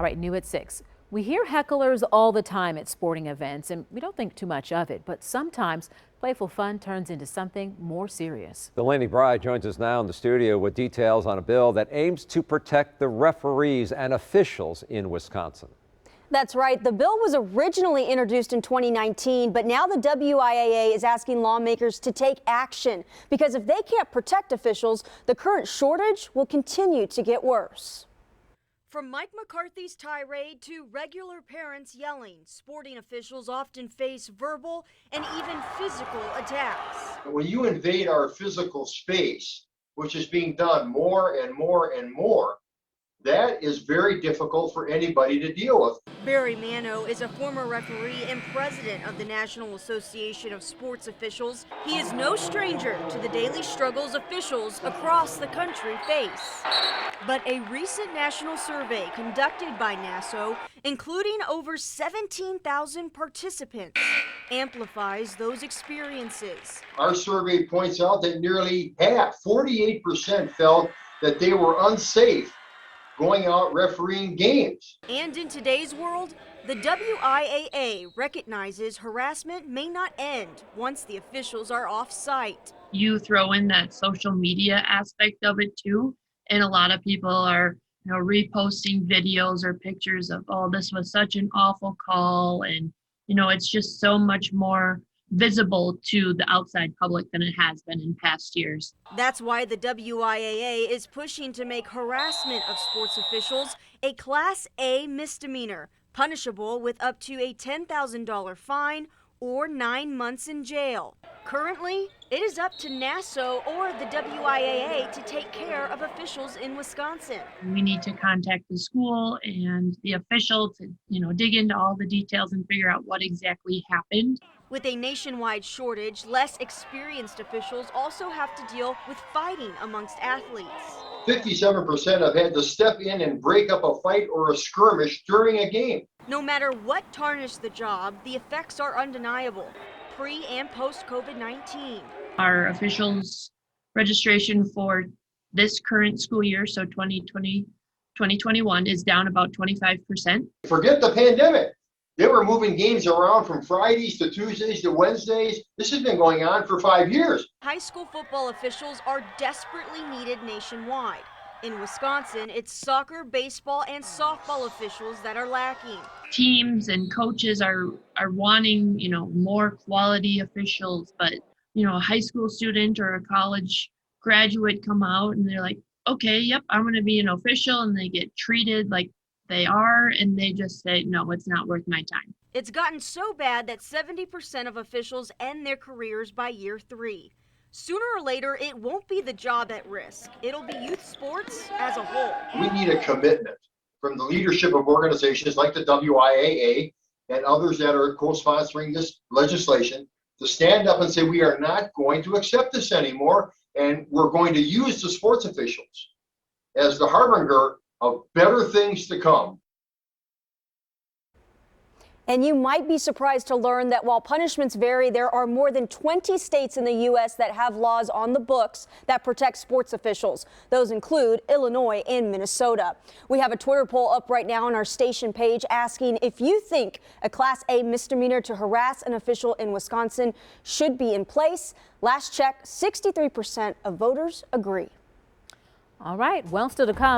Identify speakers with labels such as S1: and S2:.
S1: All right, new at 6. We hear hecklers all the time at sporting events, and we don't think too much of it, but sometimes playful fun turns into something more serious.
S2: Delaney Brey joins us now in the studio with details on a bill that aims to protect the referees and officials in Wisconsin.
S3: That's right. The bill was originally introduced in 2019, but now the WIAA is asking lawmakers to take action because if they can't protect officials, the current shortage will continue to get worse.
S4: From Mike McCarthy's tirade to regular parents yelling, sporting officials often face verbal and even physical attacks.
S5: When you invade our physical space, which is being done more and more and more, that is very difficult for anybody to deal with.
S4: Barry Mano is a former referee and president of the National Association of Sports Officials. He is no stranger to the daily struggles officials across the country face. But a recent national survey conducted by NASO, including over 17,000 participants, amplifies those experiences.
S5: Our survey points out that nearly half, 48%, felt that they were unsafe going out refereeing games.
S4: And in today's world, the WIAA recognizes harassment may not end once the officials are off site.
S6: You throw in that social media aspect of it too, and a lot of people are reposting videos or pictures of, oh, this was such an awful call, and it's just so much more visible to the outside public than it has been in past years.
S4: That's why the WIAA is pushing to make harassment of sports officials a Class A misdemeanor, punishable with up to a $10,000 fine or 9 months in jail. Currently, it is up to NASO or the WIAA to take care of officials in Wisconsin.
S6: We need to contact the school and the official to, dig into all the details and figure out what exactly happened.
S4: With a nationwide shortage, less experienced officials also have to deal with fighting amongst athletes.
S5: 57% have had to step in and break up a fight or a skirmish during a game.
S4: No matter what tarnished the job, the effects are undeniable, pre and post COVID-19.
S6: Our officials registration for this current school year, so 2020-2021, is down about 25%.
S5: Forget the pandemic. They were moving games around from Fridays to Tuesdays to Wednesdays. This has been going on for 5 years.
S4: High school football officials are desperately needed nationwide. In Wisconsin, it's soccer, baseball, and softball officials that are lacking.
S6: Teams and coaches are wanting, more quality officials, but, a high school student or a college graduate come out and they're like, okay, yep, I'm going to be an official, and they get treated like they are, and they just say, no, it's not worth my time.
S4: It's gotten so bad that 70% of officials end their careers by year 3. Sooner or later, it won't be the job at risk. It'll be youth sports as a whole.
S5: We need a commitment from the leadership of organizations like the WIAA and others that are co-sponsoring this legislation to stand up and say, we are not going to accept this anymore, and we're going to use the sports officials as the harbinger of better things to come.
S3: And you might be surprised to learn that while punishments vary, there are more than 20 states in the U.S. that have laws on the books that protect sports officials. Those include Illinois and Minnesota. We have a Twitter poll up right now on our station page asking if you think a Class A misdemeanor to harass an official in Wisconsin should be in place. Last check, 63% of voters agree.
S1: All right, well, still to come.